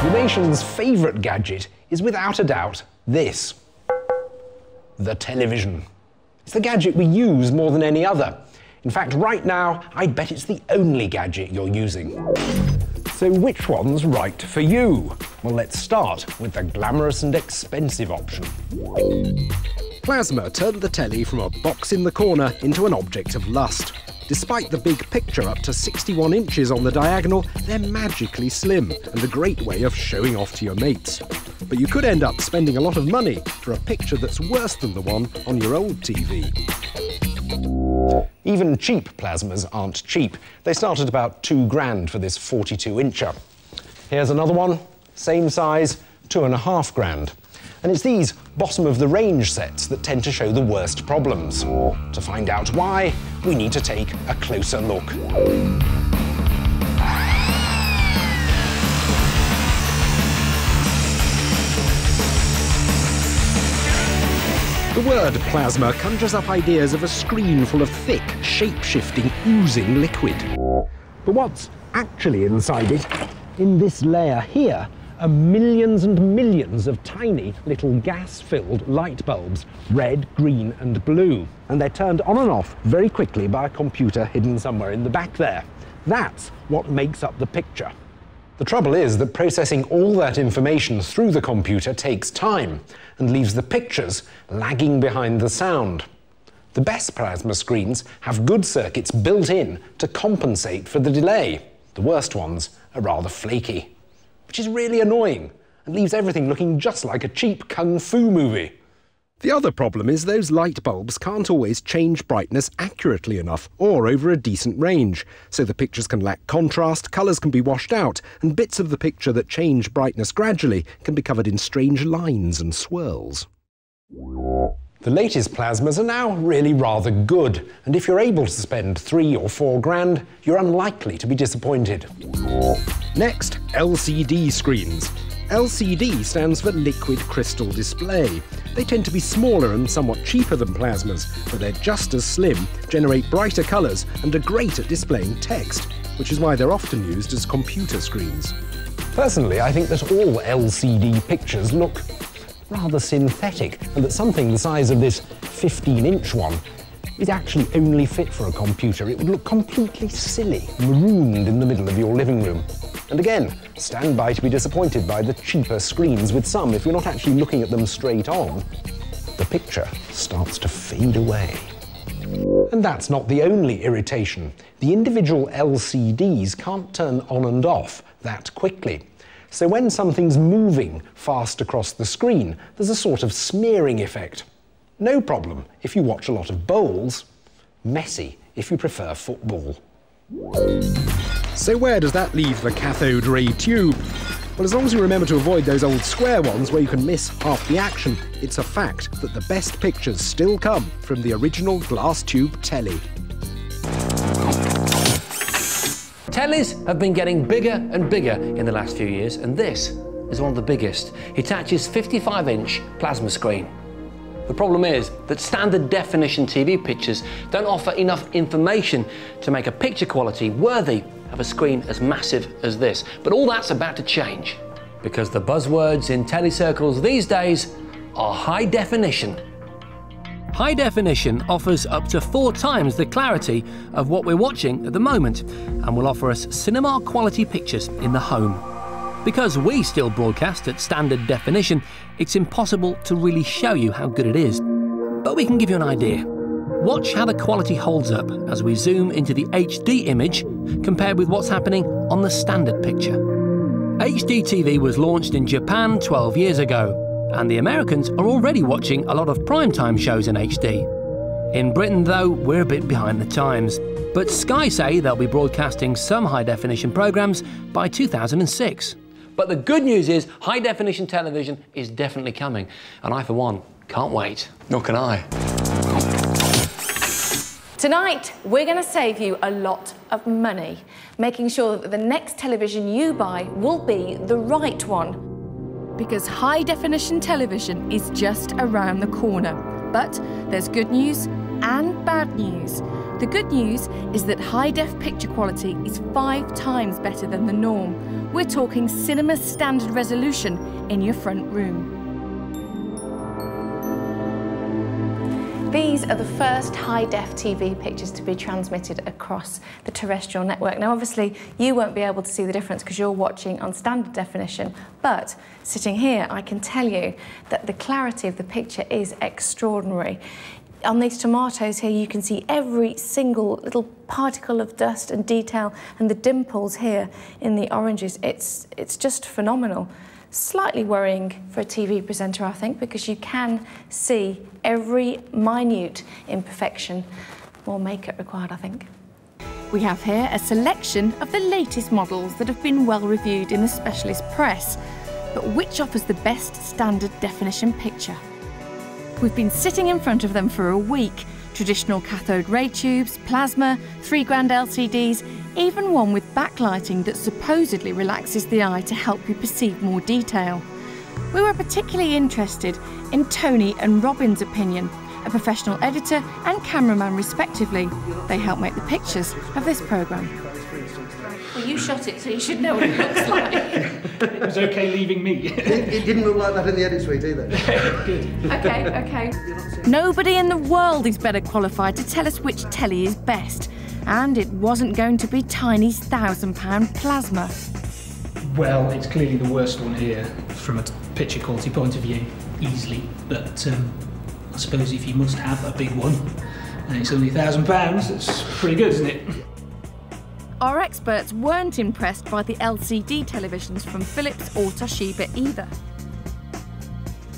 The nation's favourite gadget is without a doubt this. The television. It's the gadget we use more than any other. In fact, right now, I'd bet it's the only gadget you're using. So which one's right for you? Well, let's start with the glamorous and expensive option. Plasma turned the telly from a box in the corner into an object of lust. Despite the big picture up to 61 inches on the diagonal, they're magically slim and a great way of showing off to your mates. But you could end up spending a lot of money for a picture that's worse than the one on your old TV. Even cheap plasmas aren't cheap. They start at about £2 for this 42-incher. Here's another one, same size, £2.5 And it's these bottom-of-the-range sets that tend to show the worst problems. To find out why, we need to take a closer look. The word plasma conjures up ideas of a screen full of thick, shape-shifting, oozing liquid. But what's actually inside it, in this layer here, are millions and millions of tiny little gas-filled light bulbs, red, green and blue. And they're turned on and off very quickly by a computer hidden somewhere in the back there. That's what makes up the picture. The trouble is that processing all that information through the computer takes time and leaves the pictures lagging behind the sound. The best plasma screens have good circuits built in to compensate for the delay. The worst ones are rather flaky, which is really annoying and leaves everything looking just like a cheap kung fu movie. The other problem is those light bulbs can't always change brightness accurately enough or over a decent range, so the pictures can lack contrast, colours can be washed out, and bits of the picture that change brightness gradually can be covered in strange lines and swirls. The latest plasmas are now really rather good, and if you're able to spend £3 or £4, you're unlikely to be disappointed. Next, LCD screens. LCD stands for liquid crystal display. They tend to be smaller and somewhat cheaper than plasmas, but they're just as slim, generate brighter colours, and are great at displaying text, which is why they're often used as computer screens. Personally, I think that all LCD pictures look rather synthetic, and that something the size of this 15-inch one is actually only fit for a computer. It would look completely silly, marooned in the middle of your living room. And again, stand by to be disappointed by the cheaper screens. With some, if you're not actually looking at them straight on, the picture starts to fade away. And that's not the only irritation. The individual LCDs can't turn on and off that quickly. So when something's moving fast across the screen, there's a sort of smearing effect. No problem if you watch a lot of bowls, messy if you prefer football. So where does that leave the cathode ray tube? Well, as long as you remember to avoid those old square ones where you can miss half the action, it's a fact that the best pictures still come from the original glass tube telly. Tellies have been getting bigger and bigger in the last few years, and this is one of the biggest. Hitachi's 55-inch plasma screen. The problem is that standard definition TV pictures don't offer enough information to make a picture quality worthy of a screen as massive as this. But all that's about to change, because the buzzwords in telly circles these days are high definition. High definition offers up to 4 times the clarity of what we're watching at the moment, and will offer us cinema quality pictures in the home. Because we still broadcast at standard definition, it's impossible to really show you how good it is. But we can give you an idea. Watch how the quality holds up as we zoom into the HD image compared with what's happening on the standard picture. HD TV was launched in Japan 12 years ago, and the Americans are already watching a lot of primetime shows in HD. In Britain, though, we're a bit behind the times. But Sky say they'll be broadcasting some high-definition programmes by 2006. But the good news is high-definition television is definitely coming, and I, for one, can't wait. Nor can I. Tonight, we're going to save you a lot of money, making sure that the next television you buy will be the right one. Because high-definition television is just around the corner. But there's good news and bad news. The good news is that high-def picture quality is 5 times better than the norm. We're talking cinema standard resolution in your front room. These are the first high-def TV pictures to be transmitted across the terrestrial network. Now, obviously, you won't be able to see the difference because you're watching on standard definition, but sitting here, I can tell you that the clarity of the picture is extraordinary. On these tomatoes here, you can see every single little particle of dust and detail, and the dimples here in the oranges. It's just phenomenal. Slightly worrying for a TV presenter, I think, because you can see every minute imperfection. More makeup required, I think. We have here a selection of the latest models that have been well reviewed in the specialist press. But which offers the best standard definition picture? We've been sitting in front of them for a week. Traditional cathode ray tubes, plasma, 3 grand LCDs, even one with backlighting that supposedly relaxes the eye to help you perceive more detail. We were particularly interested in Tony and Robin's opinion, a professional editor and cameraman respectively. They helped make the pictures of this programme. Well, you shot it, so you should know what it looks like. It was okay leaving me. It didn't look like that in the edit suite either. Good. Okay. Nobody in the world is better qualified to tell us which telly is best. And it wasn't going to be Tiny's £1,000 plasma. Well, it's clearly the worst one here from a picture quality point of view, easily. But I suppose if you must have a big one, and it's only £1,000, it's pretty good, isn't it? Our experts weren't impressed by the LCD televisions from Philips or Toshiba either.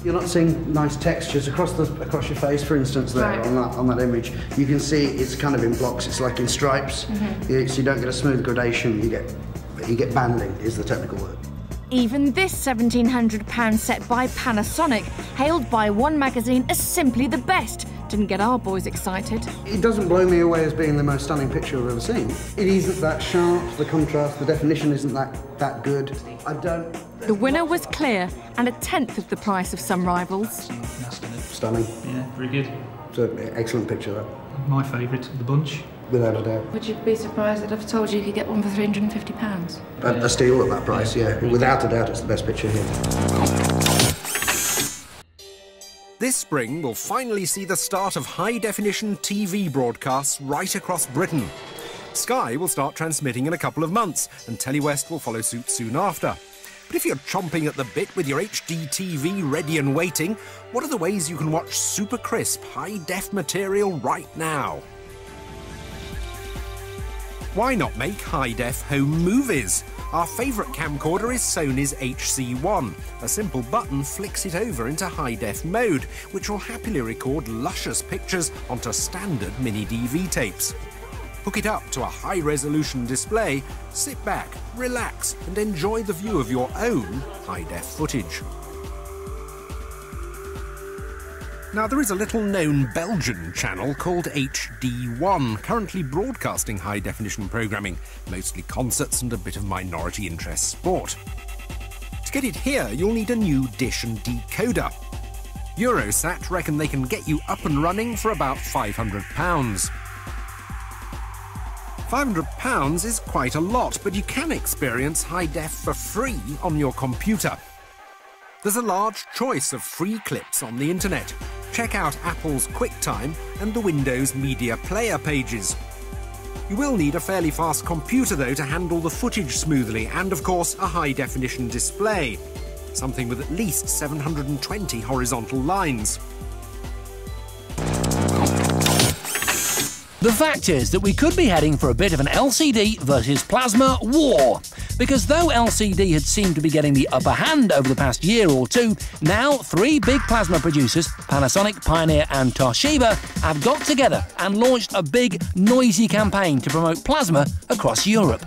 You're not seeing nice textures across your face, for instance, there right. on that image. You can see it's kind of in blocks. It's like in stripes, so you don't get a smooth gradation. You get banding, is the technical word. Even this £1,700 set by Panasonic, hailed by One magazine as simply the best, didn't get our boys excited. It doesn't blow me away as being the most stunning picture I've ever seen. It isn't that sharp, the contrast, the definition isn't that good. The winner was clear, and 1/10 of the price of some rivals. Stunning. Yeah, very good. It's an excellent picture, that. My favourite of the bunch. Without a doubt. Would you be surprised that I've told you could get one for £350? A steal at that price, yeah. Without a doubt, it's the best picture here. This spring will finally see the start of high-definition TV broadcasts right across Britain. Sky will start transmitting in a couple of months, and Telewest will follow suit soon after. But if you're chomping at the bit with your HD TV ready and waiting, what are the ways you can watch super crisp, high-def material right now? Why not make high-def home movies? Our favourite camcorder is Sony's HC1. A simple button flicks it over into high-def mode, which will happily record luscious pictures onto standard mini-DV tapes. Hook it up to a high-resolution display, sit back, relax, and enjoy the view of your own high-def footage. Now, there is a little-known Belgian channel called HD1, currently broadcasting high-definition programming, mostly concerts and a bit of minority interest sport. To get it here, you'll need a new dish and decoder. Eurosat reckon they can get you up and running for about £500. £500 is quite a lot, but you can experience high-def for free on your computer. There's a large choice of free clips on the internet. Check out Apple's QuickTime and the Windows Media Player pages. You will need a fairly fast computer, though, to handle the footage smoothly, and, of course, a high-definition display. Something with at least 720 horizontal lines. The fact is that we could be heading for a bit of an LCD versus plasma war. Because though LCD had seemed to be getting the upper hand over the past year or two, now 3 big plasma producers, Panasonic, Pioneer and Toshiba, have got together and launched a big, noisy campaign to promote plasma across Europe.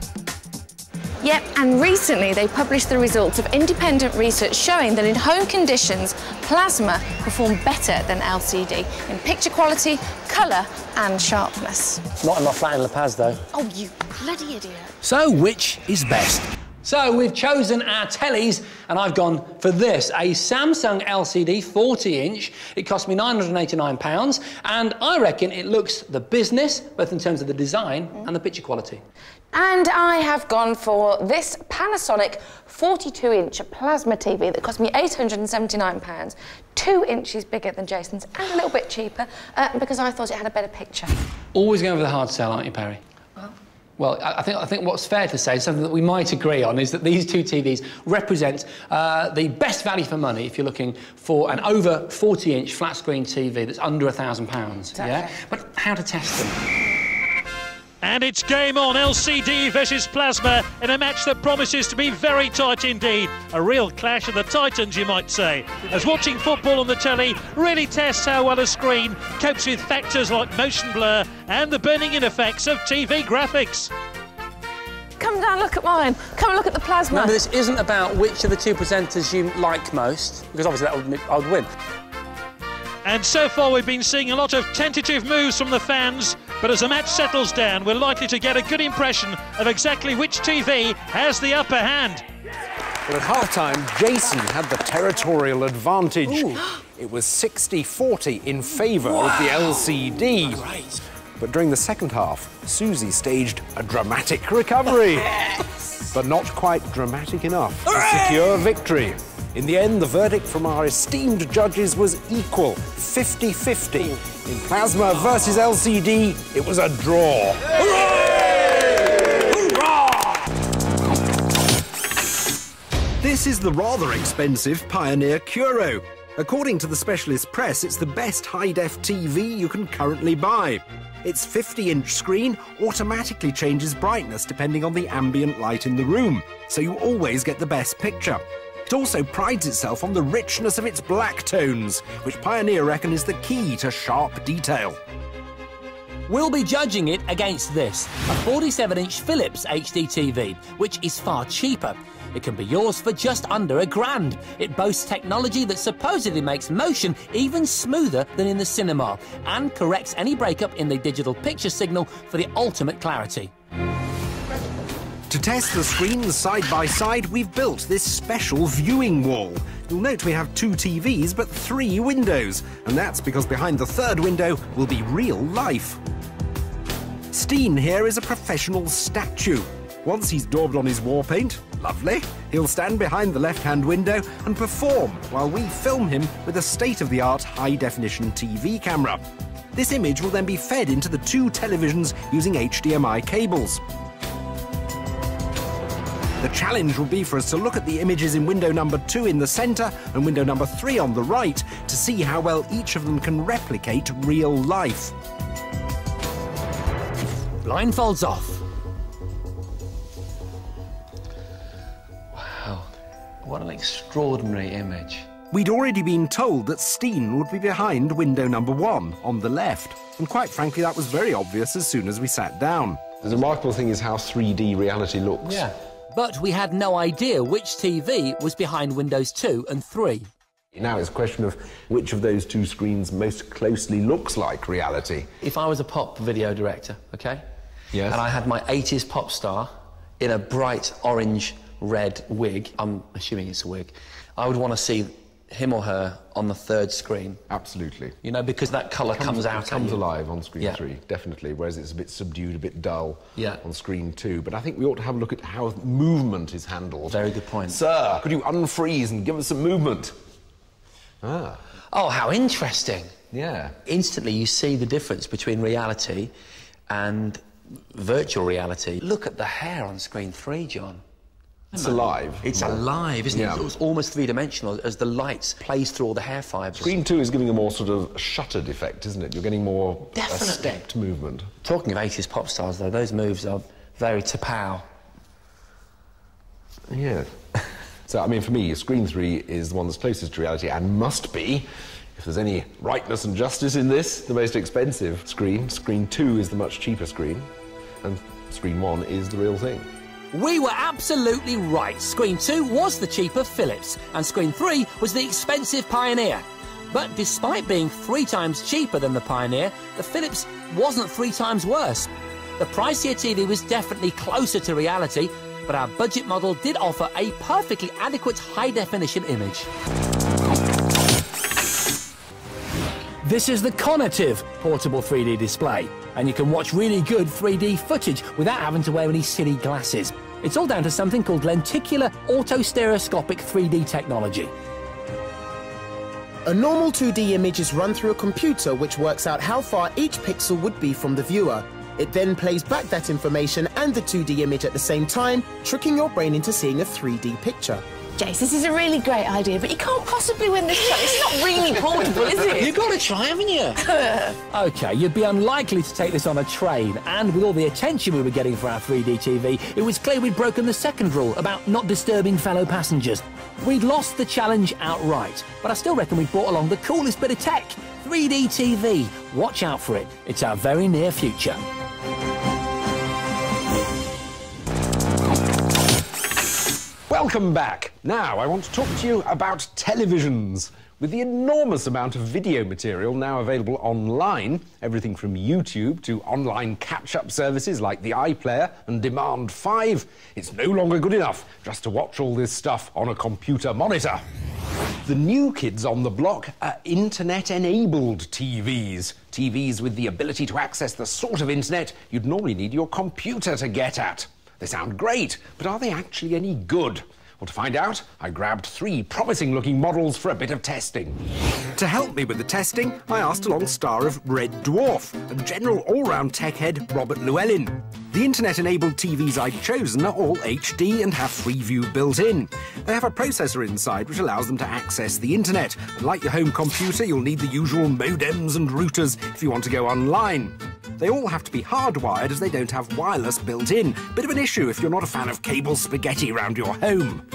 Yep, and recently they published the results of independent research showing that in home conditions, plasma performed better than LCD in picture quality, colour and sharpness. Not in my flat in La Paz, though. Oh, you bloody idiot. So, which is best? So we've chosen our tellies, and I've gone for this, a Samsung LCD 40-inch. It cost me £989, and I reckon it looks the business, both in terms of the design and the picture quality. And I have gone for this Panasonic 42-inch plasma TV that cost me £879, 2 inches bigger than Jason's and a little bit cheaper because I thought it had a better picture. Always going for the hard sell, aren't you, Perry? Well, I think what's fair to say, something that we might agree on, is that these two TVs represent the best value for money if you're looking for an over 40-inch flat-screen TV that's under £1,000. Exactly. Yeah? But how to test them? And it's game on, LCD versus Plasma, in a match that promises to be very tight indeed. A real clash of the titans, you might say, as watching football on the telly really tests how well a screen copes with factors like motion blur and the burning-in effects of TV graphics. Come down, look at mine. Come and look at the Plasma. Remember, this isn't about which of the two presenters you like most, because obviously I would win. And so far we've been seeing a lot of tentative moves from the fans, but as the match settles down, we're likely to get a good impression of exactly which TV has the upper hand. But at half-time, Jason had the territorial advantage. Ooh. It was 60-40 in favour of the LCD. Right. But during the second half, Susie staged a dramatic recovery. Yes. But not quite dramatic enough to secure victory. In the end, the verdict from our esteemed judges was equal, 50-50. In Plasma versus LCD, it was a draw. This is the rather expensive Pioneer Curo. According to the specialist press, it's the best high-def TV you can currently buy. Its 50-inch screen automatically changes brightness depending on the ambient light in the room, so you always get the best picture. It also prides itself on the richness of its black tones, which Pioneer reckon is the key to sharp detail. We'll be judging it against this, a 47-inch Philips HD TV, which is far cheaper. It can be yours for just under £1,000. It boasts technology that supposedly makes motion even smoother than in the cinema and corrects any breakup in the digital picture signal for the ultimate clarity. To test the screens side by side, we've built this special viewing wall. You'll note we have 2 TVs but 3 windows, and that's because behind the third window will be real life. Steen here is a professional statue. Once he's daubed on his war paint, lovely, he'll stand behind the left-hand window and perform while we film him with a state-of-the-art high-definition TV camera. This image will then be fed into the 2 televisions using HDMI cables. The challenge will be for us to look at the images in window number 2 in the centre and window number 3 on the right to see how well each of them can replicate real life. Blindfolds off. Wow, what an extraordinary image. We'd already been told that Steen would be behind window number 1 on the left, and quite frankly that was very obvious as soon as we sat down. The remarkable thing is how 3D reality looks. Yeah. But we had no idea which TV was behind windows 2 and 3. Now it's a question of which of those 2 screens most closely looks like reality. If I was a pop video director, OK? Yes. And I had my 80s pop star in a bright orange-red wig, I'm assuming it's a wig, I would want to see him or her on the 3rd screen. Absolutely. You know, because that colour comes out. It comes alive on screen 3, definitely, whereas it's a bit subdued, a bit dull on screen 2. But I think we ought to have a look at how movement is handled. Very good point. Sir, could you unfreeze and give us some movement? Ah. Oh, how interesting. Yeah. Instantly you see the difference between reality and virtual reality. Look at the hair on screen 3, John. It's alive. It's alive, isn't it? It's almost 3-dimensional as the light plays through all the hair fibres. Screen 2 is giving a more sort of shuttered effect, isn't it? You're getting more a stepped movement. Talking of 80s pop stars, though, those moves are very T'Pau. Yeah. So, I mean, for me, screen 3 is the one that's closest to reality and must be, if there's any rightness and justice in this, the most expensive screen. Screen 2 is the much cheaper screen, and screen 1 is the real thing. We were absolutely right. Screen 2 was the cheaper Philips, and Screen 3 was the expensive Pioneer. But despite being 3 times cheaper than the Pioneer, the Philips wasn't 3 times worse. The pricier TV was definitely closer to reality, but our budget model did offer a perfectly adequate high-definition image. This is the Conative portable 3D display, and you can watch really good 3D footage without having to wear any silly glasses. It's all down to something called lenticular autostereoscopic 3D technology. A normal 2D image is run through a computer which works out how far each pixel would be from the viewer. It then plays back that information and the 2D image at the same time, tricking your brain into seeing a 3D picture. Jace, this is a really great idea, but you can't possibly win this challenge. It's not really portable, is it? You've got to try, haven't you? OK, you'd be unlikely to take this on a train, and with all the attention we were getting for our 3D TV, it was clear we'd broken the second rule about not disturbing fellow passengers. We'd lost the challenge outright, but I still reckon we brought along the coolest bit of tech, 3D TV. Watch out for it. It's our very near future. Welcome back. Now I want to talk to you about televisions. With the enormous amount of video material now available online, everything from YouTube to online catch-up services like the iPlayer and Demand 5, it's no longer good enough just to watch all this stuff on a computer monitor. The new kids on the block are internet-enabled TVs. TVs with the ability to access the sort of internet you'd normally need your computer to get at. They sound great, but are they actually any good? Well, to find out, I grabbed 3 promising-looking models for a bit of testing. To help me with the testing, I asked along star of Red Dwarf and general all-round tech head Robert Llewellyn. The internet-enabled TVs I've chosen are all HD and have Freeview built in. They have a processor inside which allows them to access the internet. And like your home computer, you'll need the usual modems and routers if you want to go online. They all have to be hardwired as they don't have wireless built in. Bit of an issue if you're not a fan of cable spaghetti around your home.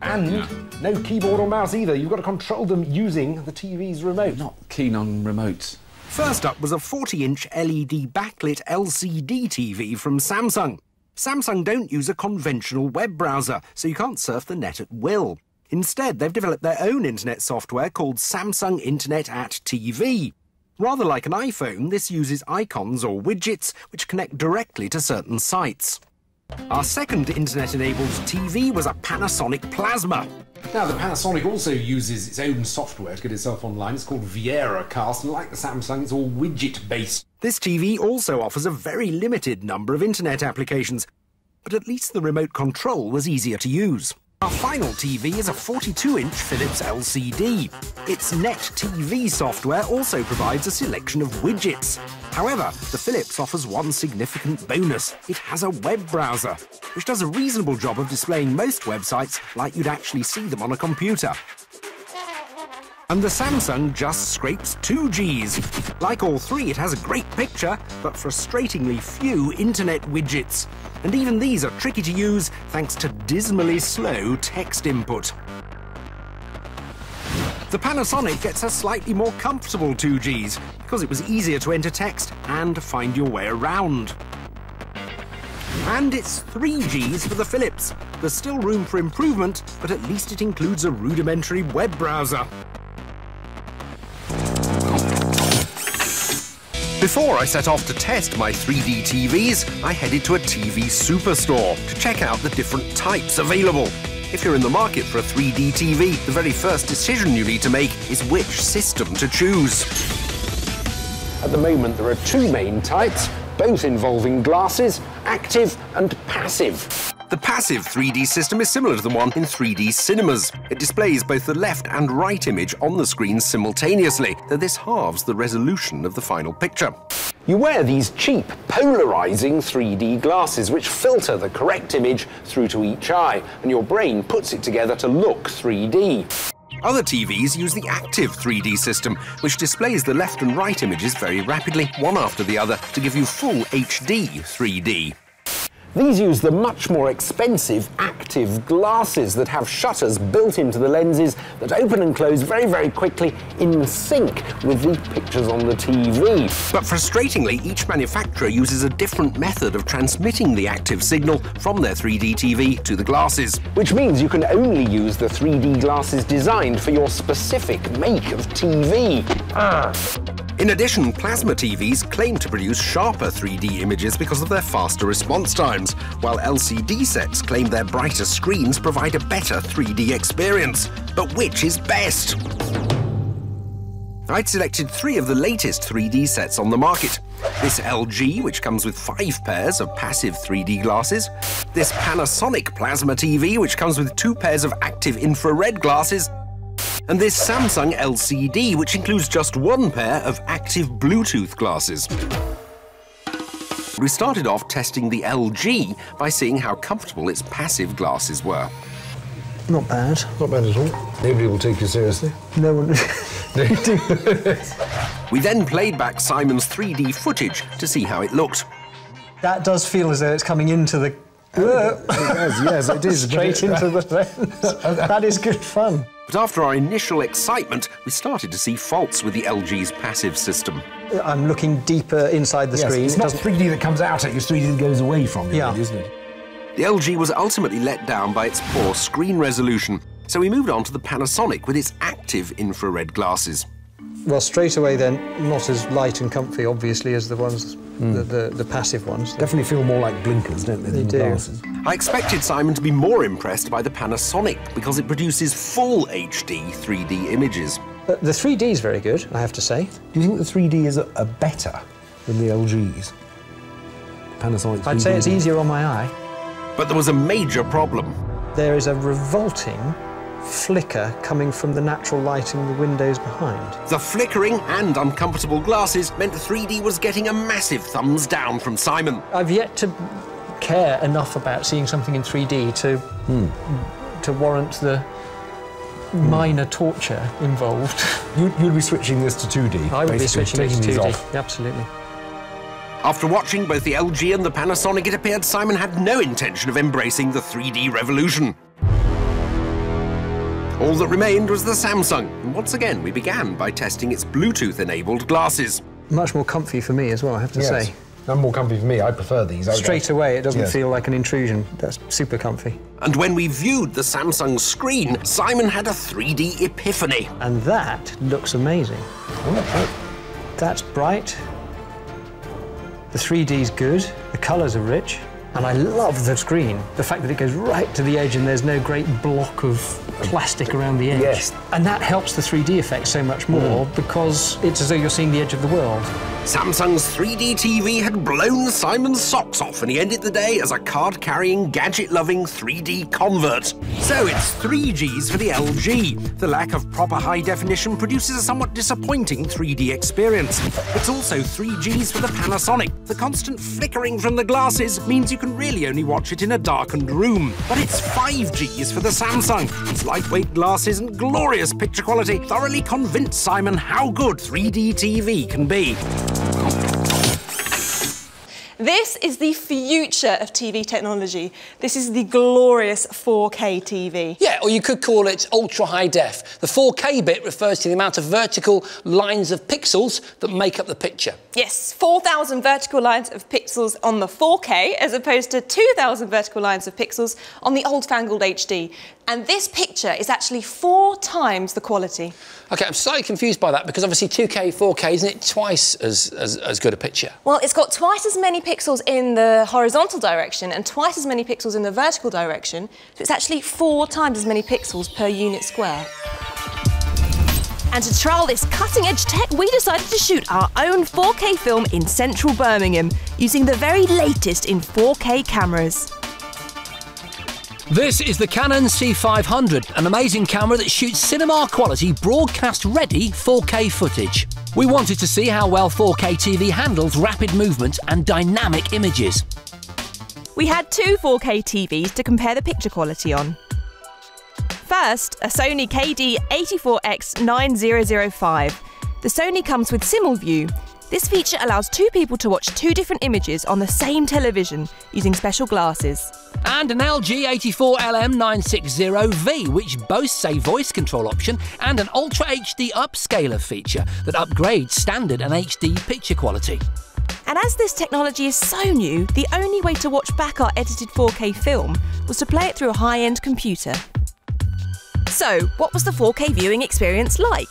And no keyboard or mouse either. You've got to control them using the TV's remote. Not keen on remotes. First up was a 40-inch LED backlit LCD TV from Samsung. Samsung don't use a conventional web browser, so you can't surf the net at will. Instead, they've developed their own internet software called Samsung Internet at TV. Rather like an iPhone, this uses icons or widgets which connect directly to certain sites. Our second internet-enabled TV was a Panasonic Plasma. Now, the Panasonic also uses its own software to get itself online. It's called Viera Cast, and like the Samsung, it's all widget-based. This TV also offers a very limited number of internet applications, but at least the remote control was easier to use. Our final TV is a 42-inch Philips LCD. Its Net TV software also provides a selection of widgets. However, the Philips offers one significant bonus. It has a web browser, which does a reasonable job of displaying most websites like you'd actually see them on a computer. And the Samsung just scrapes 2 Gs. Like all 3, it has a great picture, but frustratingly few internet widgets. And even these are tricky to use thanks to dismally slow text input. The Panasonic gets a slightly more comfortable 2 Gs because it was easier to enter text and find your way around. And it's 3 Gs for the Philips. There's still room for improvement, but at least it includes a rudimentary web browser. Before I set off to test my 3D TVs, I headed to a TV superstore to check out the different types available. If you're in the market for a 3D TV, the very first decision you need to make is which system to choose. At the moment, there are 2 main types, both involving glasses, active and passive. The passive 3D system is similar to the one in 3D cinemas. It displays both the left and right image on the screen simultaneously, though this halves the resolution of the final picture. You wear these cheap, polarizing 3D glasses which filter the correct image through to each eye, and your brain puts it together to look 3D. Other TVs use the active 3D system, which displays the left and right images very rapidly, one after the other, to give you full HD 3D. These use the much more expensive active glasses that have shutters built into the lenses that open and close very, very quickly in sync with the pictures on the TV. But frustratingly, each manufacturer uses a different method of transmitting the active signal from their 3D TV to the glasses, which means you can only use the 3D glasses designed for your specific make of TV. In addition, plasma TVs claim to produce sharper 3D images because of their faster response times, while LCD sets claim their brighter screens provide a better 3D experience. But which is best? I'd selected 3 of the latest 3D sets on the market. This LG, which comes with 5 pairs of passive 3D glasses. This Panasonic plasma TV, which comes with 2 pairs of active infrared glasses. And this Samsung LCD, which includes just 1 pair of active Bluetooth glasses. We started off testing the LG by seeing how comfortable its passive glasses were. Not bad. Not bad at all. Nobody will take you seriously. No one... We then played back Simon's 3D footage to see how it looked. That does feel as though it's coming into the... It does, yes, it is. Straight into the lens. That is good fun. But after our initial excitement, we started to see faults with the LG's passive system. I'm looking deeper inside the screen. It's not 3D that comes out at you, it's 3D that goes away from you, isn't it? The LG was ultimately let down by its poor screen resolution, so we moved on to the Panasonic with its active infrared glasses. Well, straight away then, not as light and comfy, obviously, as the ones, the passive ones. Definitely feel more like blinkers, don't they, than the glasses? I expected Simon to be more impressed by the Panasonic because it produces full HD 3D images. The 3D is very good, I have to say. Do you think the 3D is a better than the LG's? Panasonic 3D? I'd say it's easier on my eye. But there was a major problem. There is a revolting flicker coming from the natural light in the windows behind. The flickering and uncomfortable glasses meant 3D was getting a massive thumbs down from Simon. I've yet to care enough about seeing something in 3D to warrant the minor torture involved. You'd be switching this to 2D? I would be switching this to 2D, off. Absolutely. After watching both the LG and the Panasonic, it appeared Simon had no intention of embracing the 3D revolution. All that remained was the Samsung, and once again we began by testing its Bluetooth-enabled glasses. Much more comfy for me as well, I have to say. And more comfy for me, I prefer these. Straight away, it doesn't feel like an intrusion. That's super comfy. And when we viewed the Samsung screen, Simon had a 3D epiphany. And that looks amazing. That's bright. The 3D's good, the colours are rich, and I love the screen. The fact that it goes right to the edge and there's no great block of plastic around the edge. Yes. And that helps the 3D effect so much more because it's as though you're seeing the edge of the world. Samsung's 3D TV had blown Simon's socks off and he ended the day as a card-carrying, gadget-loving 3D convert. So it's 3Gs for the LG. The lack of proper high definition produces a somewhat disappointing 3D experience. It's also 3Gs for the Panasonic. The constant flickering from the glasses means you can really only watch it in a darkened room. But it's 5Gs for the Samsung. Its lightweight glasses and glorious picture quality thoroughly convinced Simon how good 3D TV can be. This is the future of TV technology. This is the glorious 4K TV. Yeah, or you could call it ultra high def. The 4K bit refers to the amount of vertical lines of pixels that make up the picture. Yes, 4,000 vertical lines of pixels on the 4K as opposed to 2,000 vertical lines of pixels on the old-fangled HD. And this picture is actually 4 times the quality. OK, I'm slightly confused by that because obviously 2K, 4K, isn't it twice as good a picture? Well, it's got twice as many pixels in the horizontal direction and twice as many pixels in the vertical direction, so it's actually 4 times as many pixels per unit square. And to trial this cutting-edge tech, we decided to shoot our own 4K film in central Birmingham, using the very latest in 4K cameras. This is the Canon C500, an amazing camera that shoots cinema-quality, broadcast-ready 4K footage. We wanted to see how well 4K TV handles rapid movement and dynamic images. We had 2 4K TVs to compare the picture quality on. First, a Sony KD84X9005. The Sony comes with Simulview. This feature allows 2 people to watch 2 different images on the same television using special glasses. And an LG 84LM960V, which boasts a voice control option and an Ultra HD upscaler feature that upgrades standard and HD picture quality. And as this technology is so new, the only way to watch back our edited 4K film was to play it through a high-end computer. So, what was the 4K viewing experience like?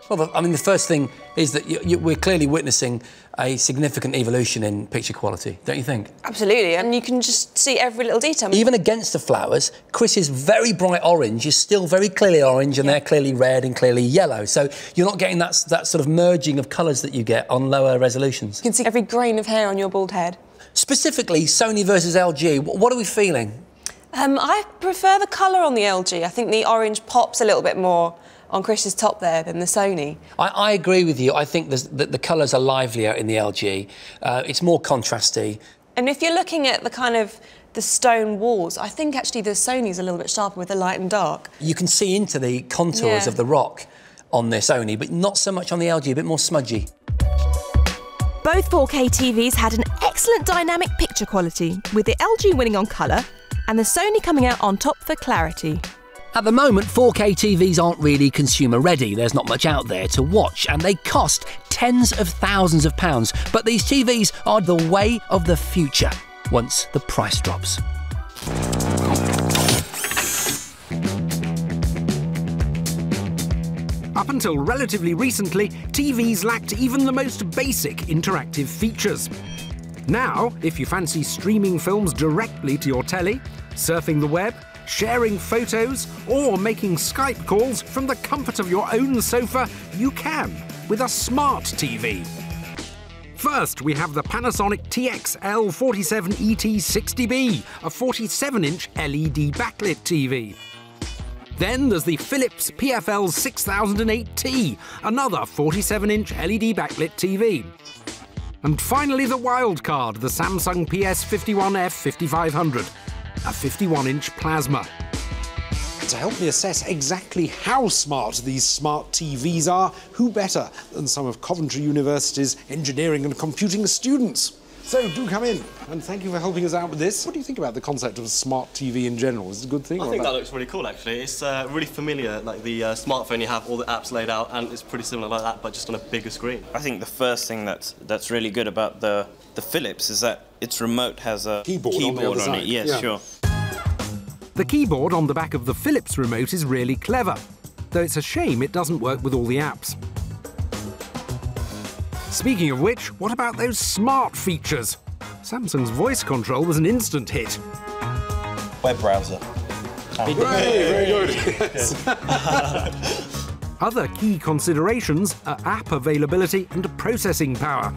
Well, I mean, the first thing is that we're clearly witnessing a significant evolution in picture quality, don't you think? Absolutely, and you can just see every little detail. Even against the flowers, Chris's very bright orange is still very clearly orange, and they're clearly red and clearly yellow. So you're not getting that sort of merging of colours that you get on lower resolutions. You can see every grain of hair on your bald head. Specifically, Sony versus LG, what are we feeling? I prefer the colour on the LG. I think the orange pops a little bit more on Chris's top there than the Sony. I agree with you. I think the colours are livelier in the LG. It's more contrasty. And if you're looking at the kind of the stone walls, I think actually the Sony's a little bit sharper with the light and dark. You can see into the contours of the rock on the Sony, but not so much on the LG, a bit more smudgy. Both 4K TVs had an excellent dynamic picture quality, with the LG winning on colour and the Sony coming out on top for clarity. At the moment, 4K TVs aren't really consumer ready. There's not much out there to watch, and they cost tens of thousands of pounds. But these TVs are the way of the future once the price drops. Up until relatively recently, TVs lacked even the most basic interactive features. Now, if you fancy streaming films directly to your telly, surfing the web, sharing photos, or making Skype calls from the comfort of your own sofa, you can with a smart TV. First, we have the Panasonic TXL47ET60B, a 47-inch LED backlit TV. Then there's the Philips PFL 6008T, another 47-inch LED backlit TV. And finally the wild card, the Samsung PS51F 5500, a 51-inch plasma. To help me assess exactly how smart these smart TVs are, who better than some of Coventry University's engineering and computing students? So do come in, and thank you for helping us out with this. What do you think about the concept of a smart TV in general? Is it a good thing? I think that looks really cool, actually. It's really familiar, like the smartphone, you have all the apps laid out, and it's pretty similar like that, but just on a bigger screen. I think the first thing that's really good about the Philips is that its remote has a keyboard on it. Yes, sure. The keyboard on the back of the Philips remote is really clever, though it's a shame it doesn't work with all the apps. Speaking of which, what about those smart features? Samsung's voice control was an instant hit. Web browser. Very good. Yes. Other key considerations are app availability and processing power.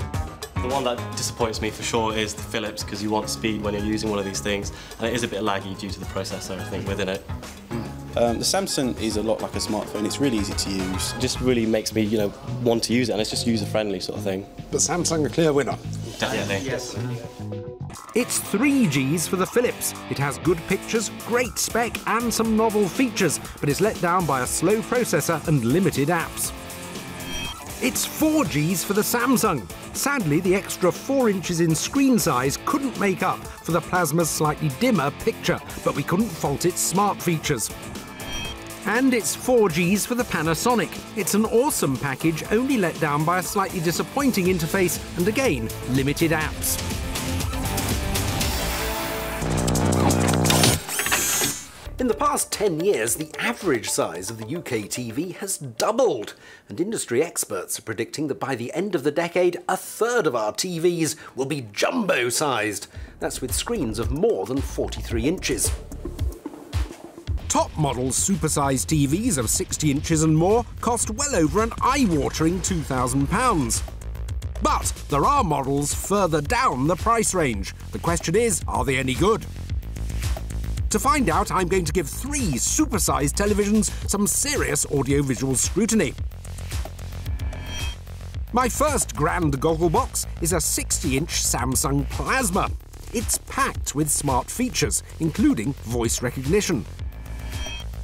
The one that disappoints me for sure is the Philips, because you want speed when you're using one of these things, and it is a bit laggy due to the processor, I think, within it. The Samsung is a lot like a smartphone. It's really easy to use. It just really makes me, want to use it, and it's just user-friendly sort of thing. But Samsung a clear winner. Definitely. Yes. It's 3 Gs for the Philips. It has good pictures, great spec and some novel features, but is let down by a slow processor and limited apps. It's 4 Gs for the Samsung. Sadly, the extra 4 inches in screen size couldn't make up for the Plasma's slightly dimmer picture, but we couldn't fault its smart features. And it's 4 Gs for the Panasonic. It's an awesome package, only let down by a slightly disappointing interface and, again, limited apps. In the past 10 years, the average size of the UK TV has doubled, and industry experts are predicting that by the end of the decade, a third of our TVs will be jumbo-sized. That's with screens of more than 43 inches. Top model supersized TVs of 60 inches and more cost well over an eye-watering £2,000. But there are models further down the price range. The question is, are they any good? To find out, I'm going to give 3 supersized televisions some serious audiovisual scrutiny. My first grand goggle box is a 60-inch Samsung Plasma. It's packed with smart features, including voice recognition.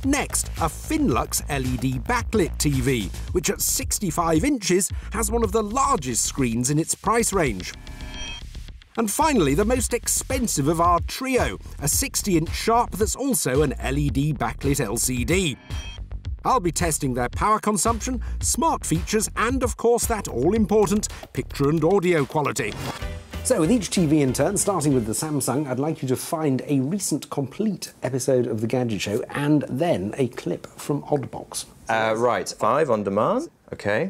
Next, a Finlux LED backlit TV, which at 65 inches has one of the largest screens in its price range. And finally, the most expensive of our trio, a 60-inch Sharp that's also an LED backlit LCD. I'll be testing their power consumption, smart features, and of course that all-important picture and audio quality. So with each TV in turn, starting with the Samsung, I'd like you to find a recent complete episode of The Gadget Show and then a clip from Oddbox. Right, 5 on demand. Okay.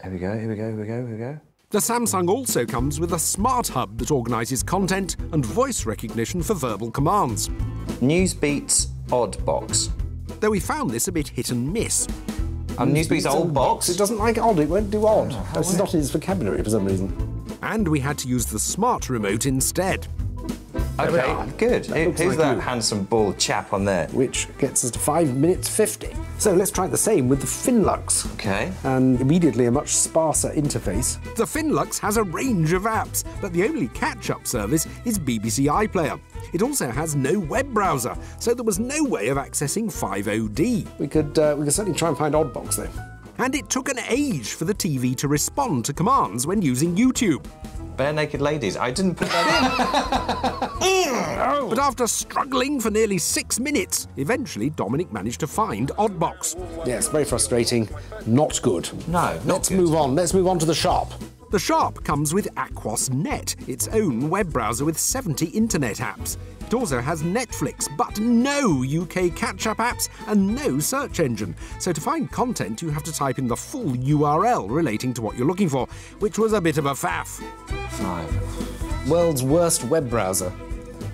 Here we go, here we go, here we go, here we go. The Samsung also comes with a smart hub that organises content and voice recognition for verbal commands. Newsbeat's Odd Box. Though we found this a bit hit and miss. Newsbeat's Old Box? It doesn't like odd, it won't do odd. This is not in its vocabulary for some reason. And we had to use the smart remote instead. Okay, good. Who's that handsome bald chap on there? Which gets us to 5 minutes 50. So let's try the same with the Finlux. Okay. And immediately a much sparser interface. The Finlux has a range of apps, but the only catch-up service is BBC iPlayer. It also has no web browser, so there was no way of accessing 50D. We could certainly try and find Oddbox, though. And it took an age for the TV to respond to commands when using YouTube. Bare naked ladies. I didn't put that in. But after struggling for nearly 6 minutes, eventually Dominic managed to find Oddbox. Yes, very frustrating. Not good. No, Let's move on. Let's move on to the Sharp. The Sharp comes with Aquos.net, its own web browser with 70 internet apps. It also has Netflix, but no UK catch-up apps and no search engine. So to find content, you have to type in the full URL relating to what you're looking for, which was a bit of a faff. 5. World's worst web browser.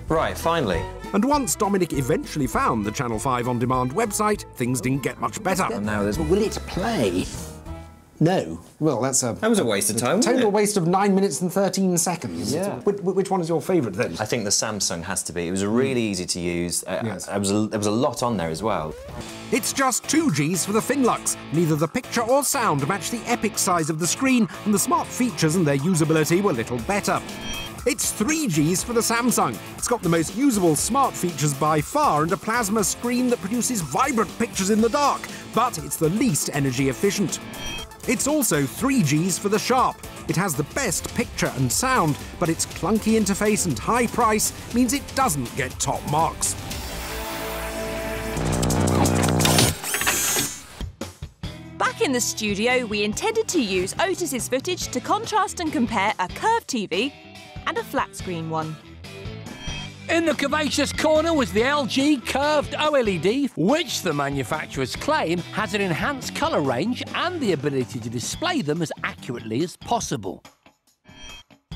Right, finally. And once Dominic eventually found the Channel 5 on-demand website, things didn't get much better. And now there's... Will it play? No. Well, that was a waste of time. Total waste of 9 minutes and 13 seconds. Yeah. Which one is your favourite then? I think the Samsung has to be. It was really easy to use. Yes. There was a lot on there as well. It's just 2 Gs for the Finlux. Neither the picture or sound matched the epic size of the screen, and the smart features and their usability were little better. It's 3 Gs for the Samsung. It's got the most usable smart features by far and a plasma screen that produces vibrant pictures in the dark, but it's the least energy efficient. It's also 3 Gs for the Sharp. It has the best picture and sound, but its clunky interface and high price means it doesn't get top marks. Back in the studio, we intended to use Otis's footage to contrast and compare a curved TV and a flat screen one. In the curvaceous corner was the LG curved OLED, which the manufacturers claim has an enhanced colour range and the ability to display them as accurately as possible.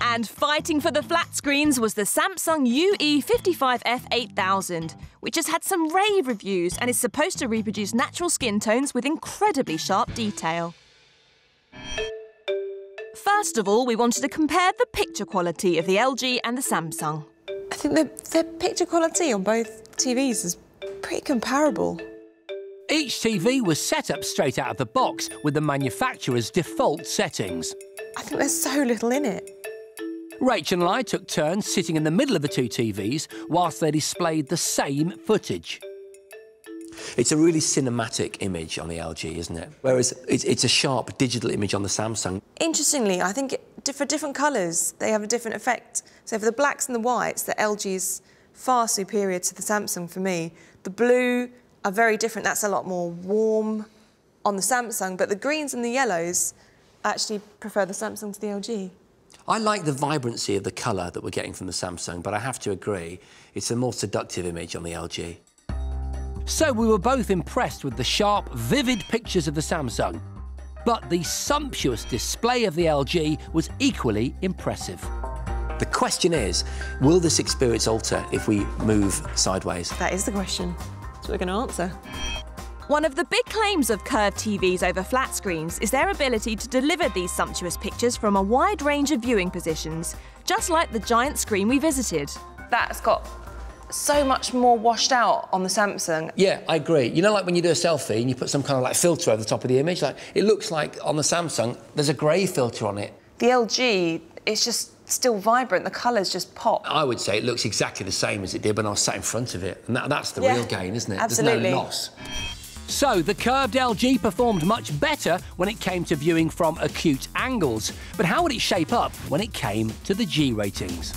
And fighting for the flat screens was the Samsung UE55F 8000, which has had some rave reviews and is supposed to reproduce natural skin tones with incredibly sharp detail. First of all, we wanted to compare the picture quality of the LG and the Samsung. I think the picture quality on both TVs is pretty comparable. Each TV was set up straight out of the box with the manufacturer's default settings. I think there's so little in it. Rachel and I took turns sitting in the middle of the 2 TVs whilst they displayed the same footage. It's a really cinematic image on the LG, isn't it? Whereas it's a sharp digital image on the Samsung. Interestingly, I think for different colours, they have a different effect. So for the blacks and the whites, the LG is far superior to the Samsung for me. The blue are very different. That's a lot more warm on the Samsung, but the greens and the yellows, I actually prefer the Samsung to the LG. I like the vibrancy of the colour that we're getting from the Samsung, but I have to agree, it's a more seductive image on the LG. So we were both impressed with the sharp, vivid pictures of the Samsung, but the sumptuous display of the LG was equally impressive. The question is, will this experience alter if we move sideways? That is the question. That's what we're going to answer. One of the big claims of curved TVs over flat screens is their ability to deliver these sumptuous pictures from a wide range of viewing positions, just like the giant screen we visited. That's got so much more washed out on the Samsung. Yeah, I agree. You know, like when you do a selfie and you put some kind of like filter over the top of the image, like it looks like on the Samsung there's a grey filter on it. The LG, it's just still vibrant. The colours just pop. I would say it looks exactly the same as it did when I was sat in front of it, and that's the real gain, isn't it? Absolutely. There's no loss. So the curved LG performed much better when it came to viewing from acute angles, but how would it shape up when it came to the G ratings?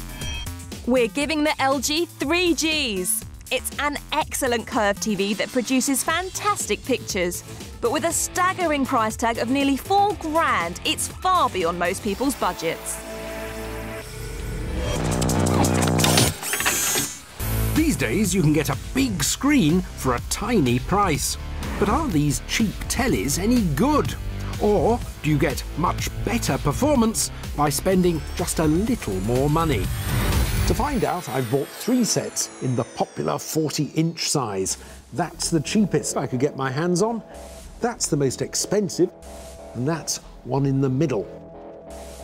We're giving the LG 3 Gs. It's an excellent curved TV that produces fantastic pictures. But with a staggering price tag of nearly $4 grand, it's far beyond most people's budgets. These days, you can get a big screen for a tiny price. But are these cheap tellies any good? Or do you get much better performance by spending just a little more money? To find out, I've bought 3 sets in the popular 40-inch size. That's the cheapest I could get my hands on, that's the most expensive, and that's one in the middle.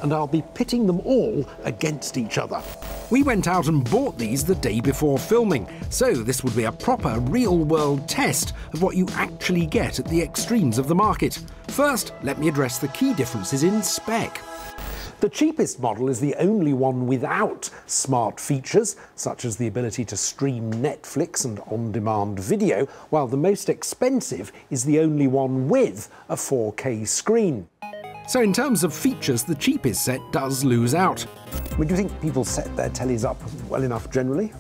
And I'll be pitting them all against each other. We went out and bought these the day before filming, so this would be a proper real-world test of what you actually get at the extremes of the market. First, let me address the key differences in spec. The cheapest model is the only one without smart features, such as the ability to stream Netflix and on-demand video, while the most expensive is the only one with a 4K screen. So in terms of features, the cheapest set does lose out. But do you think people set their tellies up well enough generally?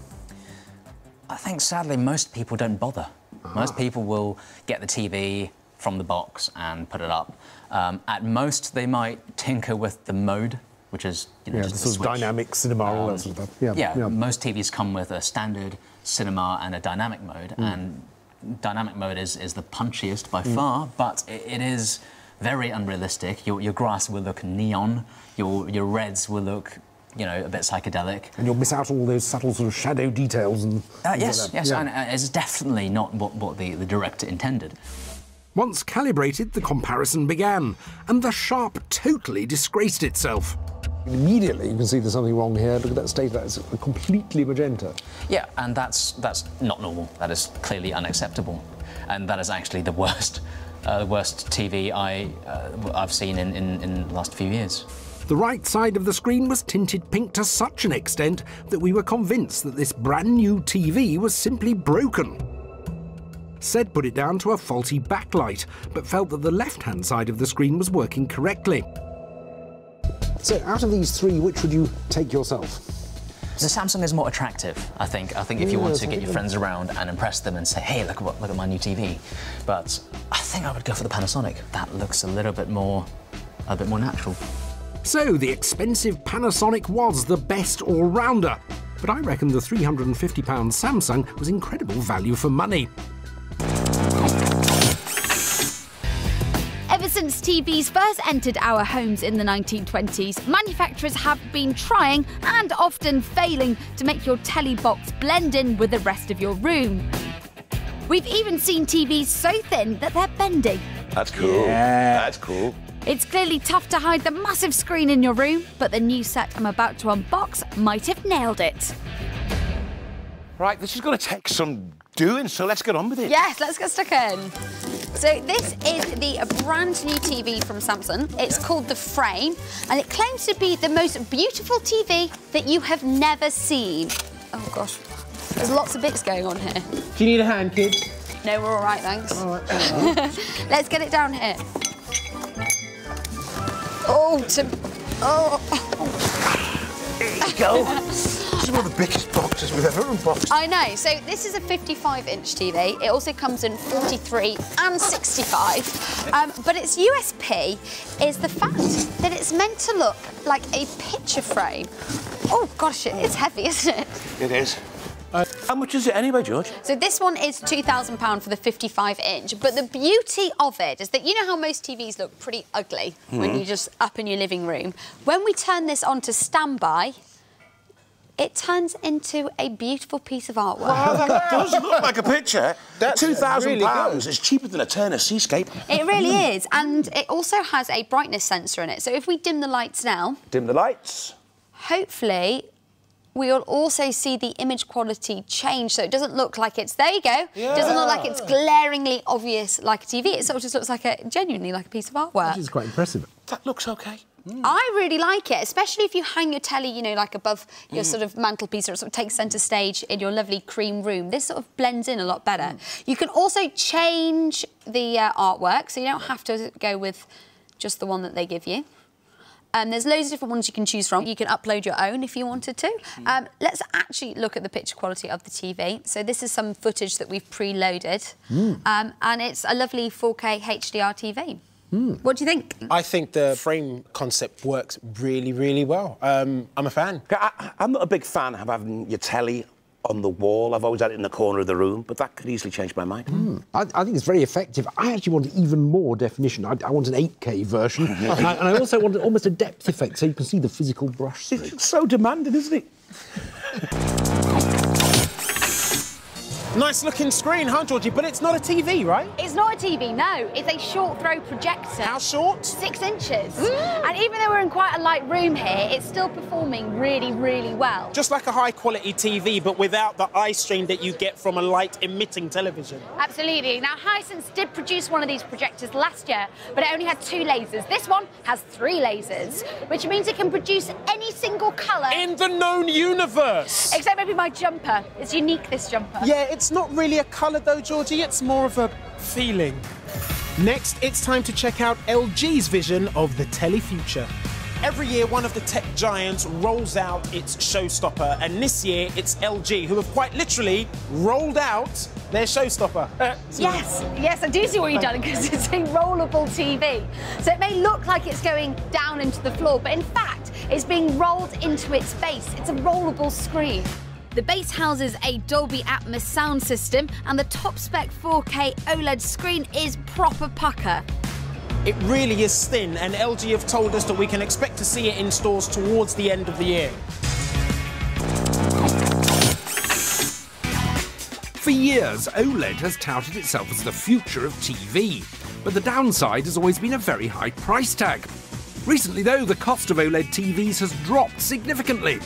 I think sadly most people don't bother. Most people will get the TV from the box and put it up. At most, they might tinker with the mode, which is the sort of dynamic cinema, all that sort of stuff. Yeah, most TVs come with a standard cinema and a dynamic mode, and dynamic mode is the punchiest by far, but it is very unrealistic. Your grass will look neon, your reds will look, a bit psychedelic. And you'll miss out all those subtle sort of shadow details and yes, and it's definitely not what the director intended. Once calibrated, the comparison began, and the Sharp totally disgraced itself. Immediately you can see there's something wrong here. Look at that state, that's completely magenta. Yeah, and that's not normal. That is clearly unacceptable. And that is actually the worst TV I've seen in the last few years. The right side of the screen was tinted pink to such an extent that we were convinced that this brand new TV was simply broken. Said put it down to a faulty backlight, but felt that the left-hand side of the screen was working correctly. So, out of these 3, which would you take yourself? The Samsung is more attractive, I think. If you want to get your friends around and impress them and say, hey, look at my new TV. But I think I would go for the Panasonic. That looks a bit more natural. So, the expensive Panasonic was the best all-rounder. But I reckon the £350 Samsung was incredible value for money. Ever since TVs first entered our homes in the 1920s, manufacturers have been trying, and often failing, to make your telly box blend in with the rest of your room. We've even seen TVs so thin that they're bendy. That's cool. Yeah. That's cool. It's clearly tough to hide the massive screen in your room, but the new set I'm about to unbox might have nailed it. Right, this is going to take some doing, so let's get on with it. Yes, let's get stuck in. So this is the brand new TV from Samsung. It's called the Frame, and it claims to be the most beautiful TV that you have never seen. Oh gosh, there's lots of bits going on here. Do you need a hand, kids? No, we're all right, thanks. All right. Let's get it down here. There you go. This is one of the biggest boxes we've ever unboxed. I know. So this is a 55-inch TV. It also comes in 43 and 65. But its USP is the fact that it's meant to look like a picture frame. Oh gosh, it's heavy, isn't it? It is. How much is it anyway, George? So this one is £2,000 for the 55-inch, but the beauty of it is that you know how most TVs look pretty ugly when you're just up in your living room? When we turn this on to standby, it turns into a beautiful piece of artwork. Wow, that does look like a picture. £2,000 is cheaper than a Turner Seascape. It really is, and it also has a brightness sensor in it. So if we dim the lights now... Dim the lights. Hopefully, we'll also see the image quality change, so it doesn't look like it's... There you go. Yeah. It doesn't look like it's glaringly obvious like a TV. It sort of just looks like genuinely like a piece of artwork. Which is quite impressive. That looks OK. I really like it, especially if you hang your telly, you know, like above your sort of mantelpiece, or it sort of takes centre stage in your lovely cream room. This sort of blends in a lot better. You can also change the artwork, so you don't have to go with just the one that they give you. There's loads of different ones you can choose from. You can upload your own if you wanted to. Let's actually look at the picture quality of the TV. So this is some footage that we've preloaded, and it's a lovely 4K HDR TV. What do you think? I think the frame concept works really, really well. I'm a fan. I'm not a big fan of having your telly on the wall. I've always had it in the corner of the room, but that could easily change my mind. I think it's very effective. I actually want even more definition. I want an 8K version. and I also want almost a depth effect so you can see the physical brush strokes. It's so demanding, isn't it? Nice looking screen, huh, Georgie? But it's not a TV, right? It's not a TV, no. It's a short throw projector. How short? 6 inches. And even though we're in quite a light room here, it's still performing really, really well. Just like a high quality TV, but without the eye strain that you get from a light emitting television. Absolutely. Now, Hisense did produce one of these projectors last year, but it only had 2 lasers. This one has 3 lasers, which means it can produce any single colour in the known universe. Except maybe my jumper. It's unique, this jumper. Yeah, it's not really a colour though, Georgie, it's more of a feeling. Next, it's time to check out LG's vision of the telly future. Every year, one of the tech giants rolls out its showstopper, and this year, it's LG, who have quite literally rolled out their showstopper. Yes, I do see what you've done, because it's a rollable TV. So it may look like it's going down into the floor, but in fact, it's being rolled into its base. It's a rollable screen. The base houses a Dolby Atmos sound system, and the top-spec 4K OLED screen is proper pucker. It really is thin, and LG have told us that we can expect to see it in stores towards the end of the year. For years, OLED has touted itself as the future of TV, but the downside has always been a very high price tag. Recently, though, the cost of OLED TVs has dropped significantly.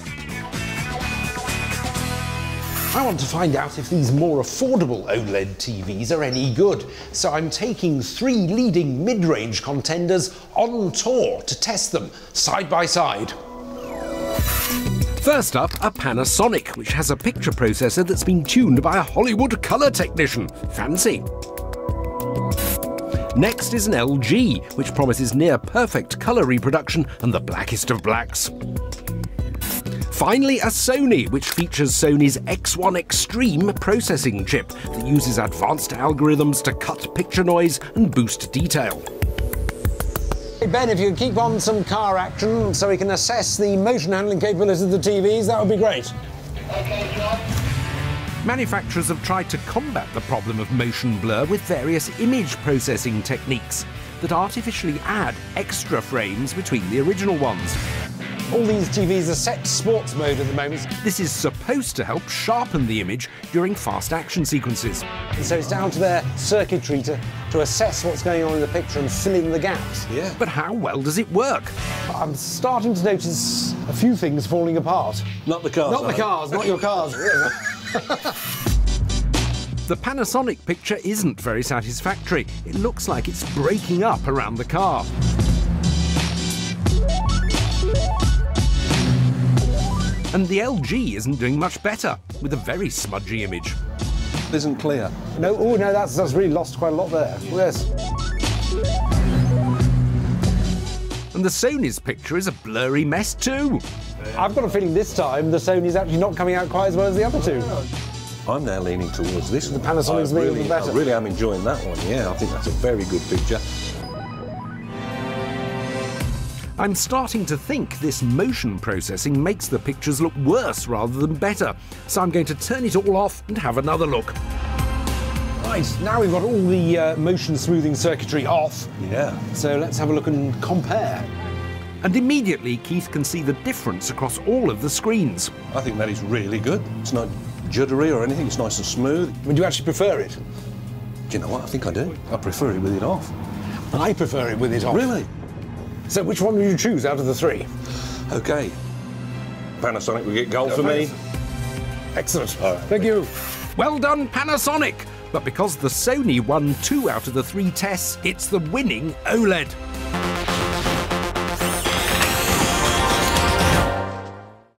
I want to find out if these more affordable OLED TVs are any good, so I'm taking 3 leading mid-range contenders on tour to test them side by side. First up, a Panasonic, which has a picture processor that's been tuned by a Hollywood colour technician. Fancy. Next is an LG, which promises near-perfect colour reproduction and the blackest of blacks. Finally, a Sony, which features Sony's X1 Extreme processing chip that uses advanced algorithms to cut picture noise and boost detail. Hey Ben, if you could keep on some car action so we can assess the motion handling capabilities of the TVs, that would be great. Okay, John. Manufacturers have tried to combat the problem of motion blur with various image processing techniques that artificially add extra frames between the original ones. All these TVs are set to sports mode at the moment. This is supposed to help sharpen the image during fast action sequences. And so it's down to their circuitry to assess what's going on in the picture and fill in the gaps. Yeah. But how well does it work? I'm starting to notice a few things falling apart. Not the cars. Not the cars, not your cars. The Panasonic picture isn't very satisfactory. It looks like it's breaking up around the car. And the LG isn't doing much better, with a very smudgy image. Isn't clear. No, oh no, that's really lost quite a lot there. Yes. And the Sony's picture is a blurry mess too. I've got a feeling this time the Sony's actually not coming out quite as well as the other two. I'm now leaning towards this. The Panasonic's being better. I really am enjoying that one, yeah. I think that's a very good picture. I'm starting to think this motion processing makes the pictures look worse rather than better, so I'm going to turn it all off and have another look. Right, now we've got all the motion smoothing circuitry off. Yeah. So let's have a look and compare. And immediately Keith can see the difference across all of the screens. I think that is really good. It's not juddery or anything, it's nice and smooth. Would you actually prefer it? Do you know what? I think I do. I prefer it with it off. I prefer it with it off. Really? So which one would you choose out of the 3? OK. Panasonic will get gold for me. Excellent. All right. Thank you. Well done, Panasonic! But because the Sony won 2 out of the 3 tests, it's the winning OLED.